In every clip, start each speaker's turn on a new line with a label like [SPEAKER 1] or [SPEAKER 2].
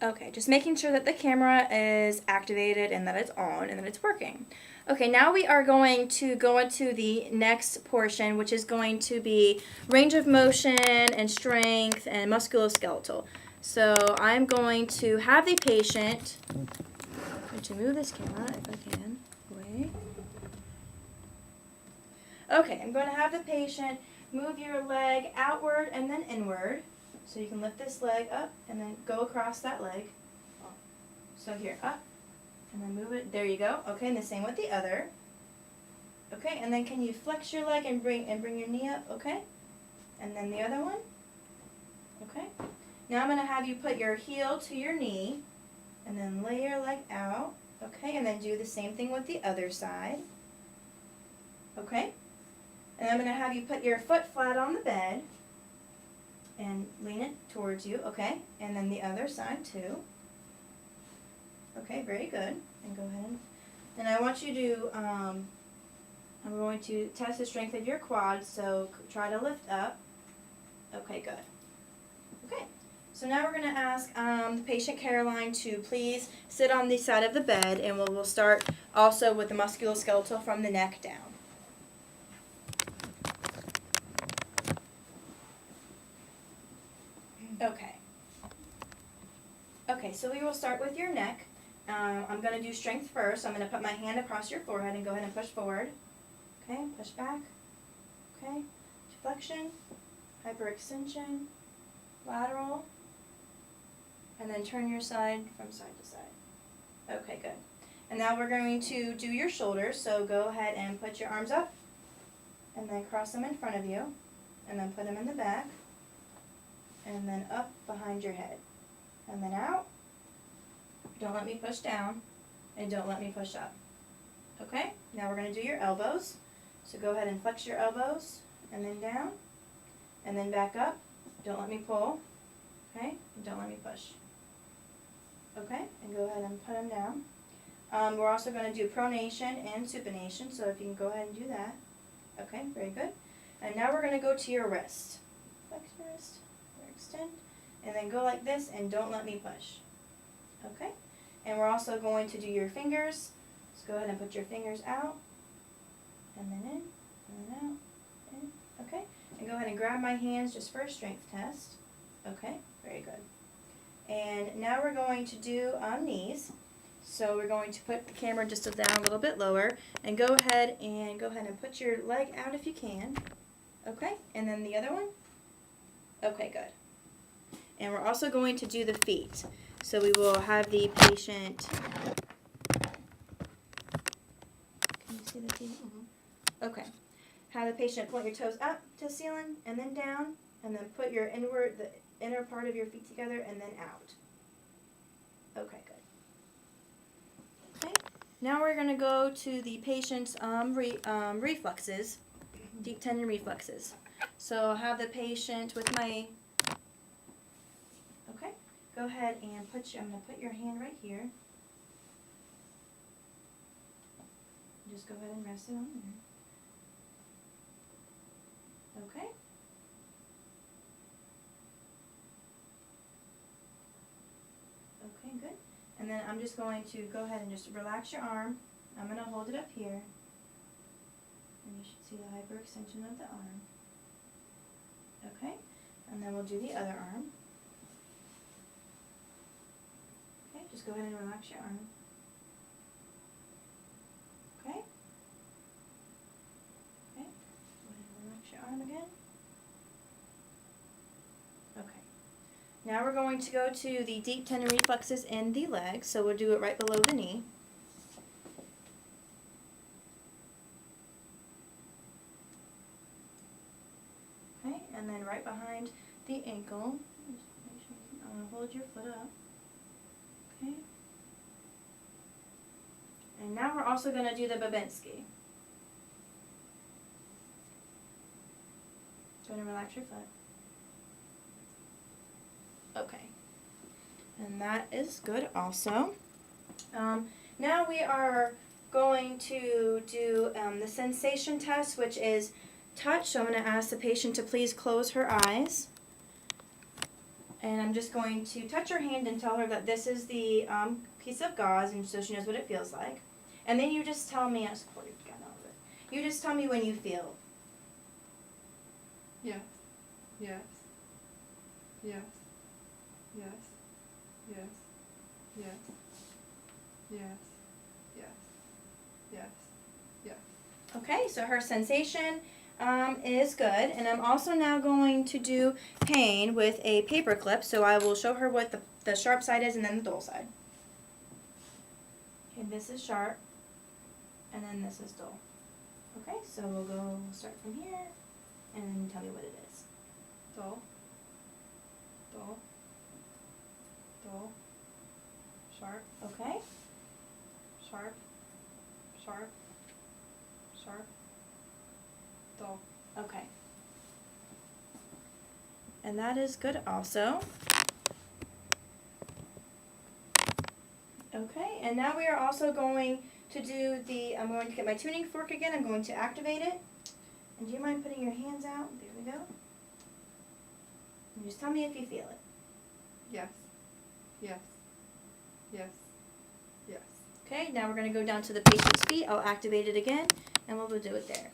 [SPEAKER 1] Okay, just making sure that the camera is activated and that it's on and that it's working. Okay, now we are going to go into the next portion, which is going to be range of motion and strength and musculoskeletal. So I'm going to have the patient, I'm going to move this camera if I can, away. Okay, I'm going to have the patient move your leg outward and then inward. So you can lift this leg up and then go across that leg. So here, up, and then move it. There you go. Okay, and the same with the other. Okay, and then can you flex your leg and bring your knee up? Okay, and then the other one. Okay. Now I'm going to have you put your heel to your knee, and then lay your leg out. Okay, and then do the same thing with the other side. Okay, and I'm going to have you put your foot flat on the bed and lean it towards you. Okay, and then the other side too. Okay, very good. And go ahead. And I want you to, I'm going to test the strength of your quads, so try to lift up. Okay, good. Okay, so now we're going to ask the patient Caroline to please sit on the side of the bed, and we'll start also with the musculoskeletal from the neck down. Okay. Okay, so we will start with your neck. I'm going to do strength first. I'm going to put my hand across your forehead and go ahead and push forward. Okay, push back. Okay, flexion, hyperextension, lateral, and then turn your side from side to side. Okay, good. And now we're going to do your shoulders, so go ahead and put your arms up, and then cross them in front of you, and then put them in the back, and then up behind your head, and then out. Don't let me push down, and don't let me push up. Okay, now we're going to do your elbows. So go ahead and flex your elbows, and then down, and then back up. Don't let me pull, okay, and don't let me push. Okay, and go ahead and put them down. We're also going to do pronation and supination, so if you can go ahead and do that. Okay, very good. And now we're going to go to your wrist. Flex your wrist, extend, and then go like this, and don't let me push. Okay, and we're also going to do your fingers. So go ahead and put your fingers out, and then in, and then out, in. Okay, and go ahead and grab my hands just for a strength test. Okay, very good. And now we're going to do knees. So we're going to put the camera just down a little bit lower, and go ahead and put your leg out if you can. Okay, and then the other one. Okay, good. And we're also going to do the feet. So we will have the patient. Can you see the feet? Mm-hmm. Okay. Have the patient point your toes up to the ceiling and then down, and then put your the inner part of your feet together and then out. Okay, good. Okay. Now we're going to go to the patient's reflexes, deep tendon reflexes. So I'll have the patient with my. Okay. Go ahead and I'm going to put your hand right here. Just go ahead and rest it on there. Okay. Okay, good. And then I'm just going to go ahead and just relax your arm. I'm going to hold it up here. And you should see the hyperextension of the arm. Okay. And then we'll do the other arm. Okay, just go ahead and relax your arm. Okay. Okay. Go ahead and relax your arm again. Okay. Now we're going to go to the deep tendon reflexes in the leg, so we'll do it right below the knee. Okay, and then right behind the ankle. Just make sure you hold your foot up. Okay. And now we're also going to do the Babinski. Go ahead and relax your foot. Okay. And that is good also. Now we are going to do the sensation test, which is touch. So I'm going to ask the patient to please close her eyes. And I'm just going to touch her hand and tell her that this is the piece of gauze, and so she knows what it feels like. And then you just tell me, you just tell me when you feel.
[SPEAKER 2] Yes. Yes. Yes. Yes. Yes. Yes. Yes. Yes. Yes. Yes.
[SPEAKER 1] Okay, so her sensation is good. And I'm also now going to do pain with a paper clip. So I will show her what the sharp side is and then the dull side. Okay, this is sharp, and then this is dull. Okay, so we'll start from here, and then tell me what it is.
[SPEAKER 2] Dull. Dull. Dull. Sharp.
[SPEAKER 1] Okay,
[SPEAKER 2] Sharp. Sharp. Sharp. Dull.
[SPEAKER 1] okay. And that is good also. Okay, and now we are also going to do I'm going to get my tuning fork again. I'm going to activate it. And do you mind putting your hands out? There we go. And just tell me if you feel it.
[SPEAKER 2] Yes. Yes. Yes. Yes.
[SPEAKER 1] Okay, now we're going to go down to the patient's feet. I'll activate it again, and we'll do it there.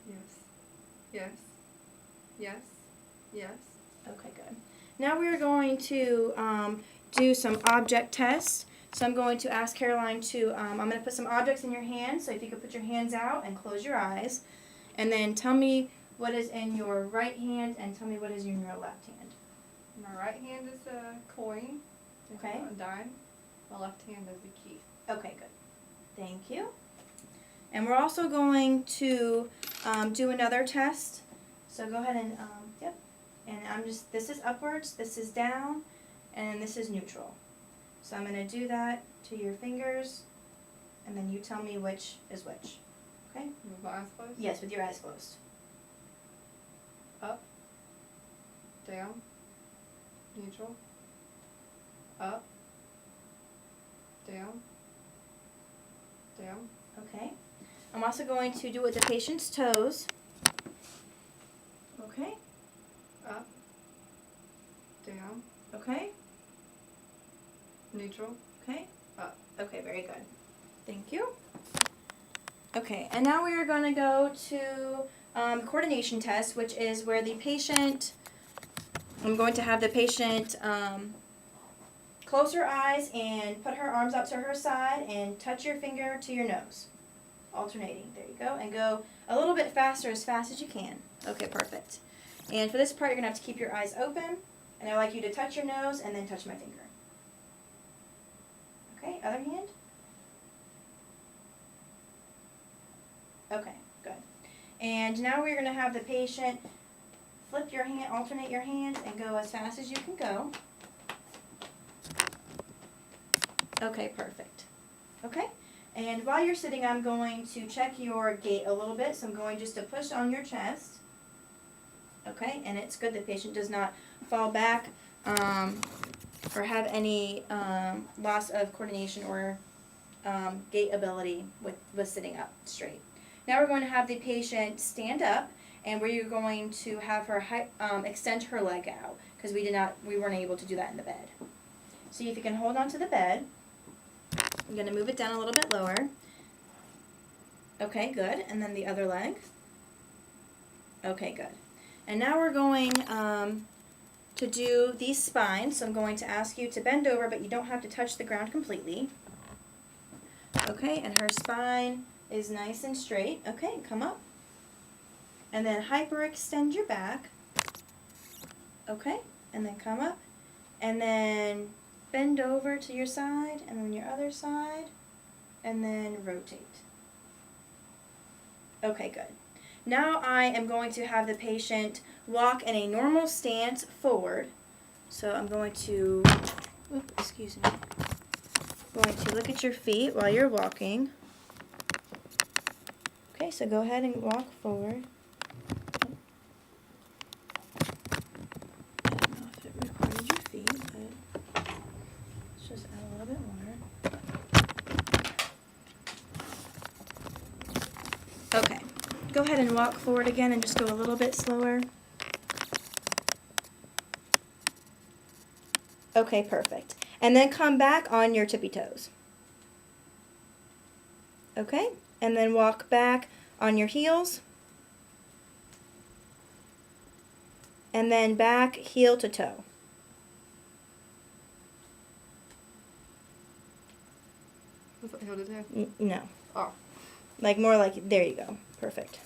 [SPEAKER 2] Yes. Yes. Yes. Yes.
[SPEAKER 1] Okay, good. Now we are going to do some object tests. So I'm going to ask Caroline to, I'm going to put some objects in your hands. So if you could put your hands out and close your eyes. And then tell me what is in your right hand and tell me what is in your left hand.
[SPEAKER 2] My right hand is a coin.
[SPEAKER 1] Okay.
[SPEAKER 2] A dime. My left hand is a key.
[SPEAKER 1] Okay, good. Thank you. And we're also going to do another test. So go ahead and, yep. And this is upwards, this is down, and this is neutral. So I'm going to do that to your fingers, and then you tell me which is which. Okay?
[SPEAKER 2] With my eyes closed?
[SPEAKER 1] Yes, with your eyes closed.
[SPEAKER 2] Up. Down. Neutral. Up. Down. Down.
[SPEAKER 1] Okay. I'm also going to do it with the patient's toes. Okay?
[SPEAKER 2] Up. Down.
[SPEAKER 1] Okay?
[SPEAKER 2] Neutral.
[SPEAKER 1] Okay?
[SPEAKER 2] Up.
[SPEAKER 1] Okay, very good. Thank you. Okay, and now we are going to go to the coordination test, which is where the patient, I'm going to have the patient close her eyes and put her arms out to her side and touch your finger to your nose. Alternating. There you go. And go a little bit faster, as fast as you can. Okay, perfect. And for this part, you're going to have to keep your eyes open. And I'd like you to touch your nose and then touch my finger. Okay, other hand. Okay, good. And now we're going to have the patient flip your hand, alternate your hands, and go as fast as you can go. Okay, perfect. Okay, and while you're sitting, I'm going to check your gait a little bit. So I'm going just to push on your chest. Okay, and it's good the patient does not fall back or have any loss of coordination or gait ability with sitting up straight. Now we're going to have the patient stand up, and we're going to have her extend her leg out because we weren't able to do that in the bed. See if you can hold on to the bed. I'm going to move it down a little bit lower. Okay, good. And then the other leg. Okay, good. And now we're going to do the spine. So I'm going to ask you to bend over, but you don't have to touch the ground completely. Okay, and her spine is nice and straight. Okay, come up. And then hyperextend your back. Okay, and then come up. And then bend over to your side, and then your other side, and then rotate. Okay, good. Now I am going to have the patient walk in a normal stance forward. So I'm going to, excuse me. Going to look at your feet while you're walking. Okay, so go ahead and walk forward. I don't know if it recorded your feet, but let's just add a little bit more. Okay, go ahead and walk forward again and just go a little bit slower. Okay, perfect. And then come back on your tippy toes. Okay, and then walk back on your heels. And then back heel to toe.
[SPEAKER 2] Was that heel to toe?
[SPEAKER 1] No.
[SPEAKER 2] Oh.
[SPEAKER 1] Like more like, there you go. Perfect.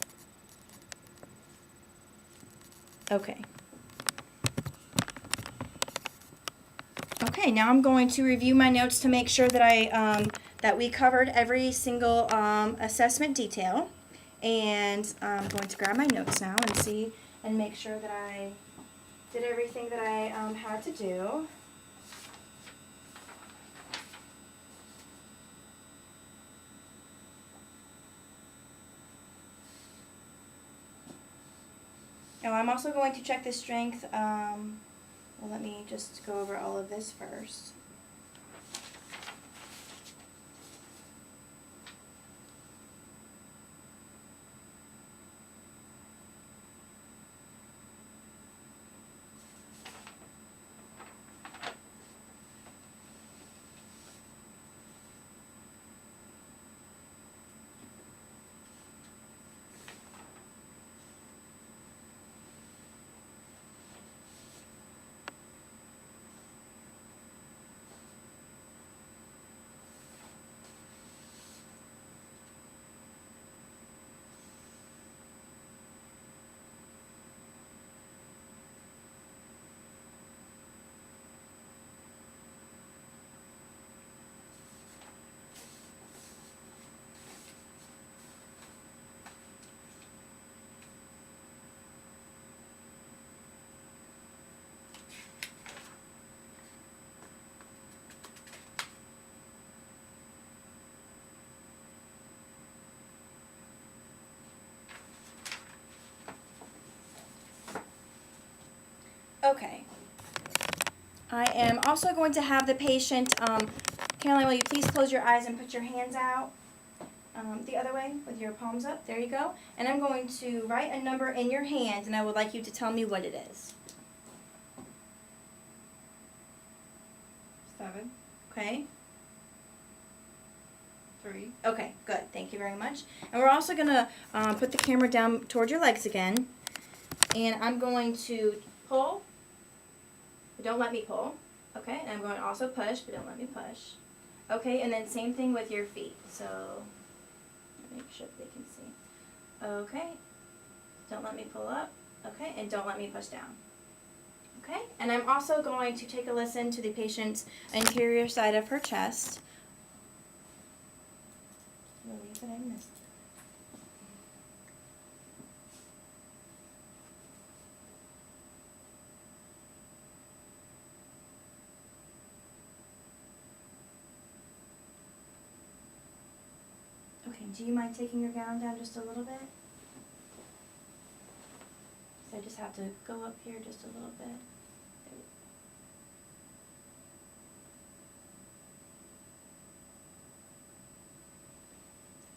[SPEAKER 1] Okay. Okay, now I'm going to review my notes to make sure that that we covered every single assessment detail. And I'm going to grab my notes now and see and make sure that I did everything that I had to do. Now I'm also going to check the strength. Well, let me just go over all of this first. Okay. I am also going to have the patient, Caroline, will you please close your eyes and put your hands out the other way with your palms up? There you go. And I'm going to write a number in your hand, and I would like you to tell me what it is.
[SPEAKER 2] 7.
[SPEAKER 1] Okay?
[SPEAKER 2] 3.
[SPEAKER 1] Okay, good. Thank you very much. And we're also going to put the camera down toward your legs again. And I'm going to pull. But don't let me pull. Okay, and I'm going to also push, but don't let me push. Okay, and then same thing with your feet. So, make sure they can see. Okay, don't let me pull up. Okay, and don't let me push down. Okay, and I'm also going to take a listen to the patient's anterior side of her chest. I believe that I missed. Okay, do you mind taking your gown down just a little bit? So I just have to go up here just a little bit.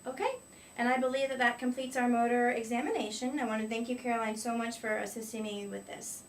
[SPEAKER 1] Okay, and I believe that that completes our motor examination. I want to thank you, Caroline, so much for assisting me with this.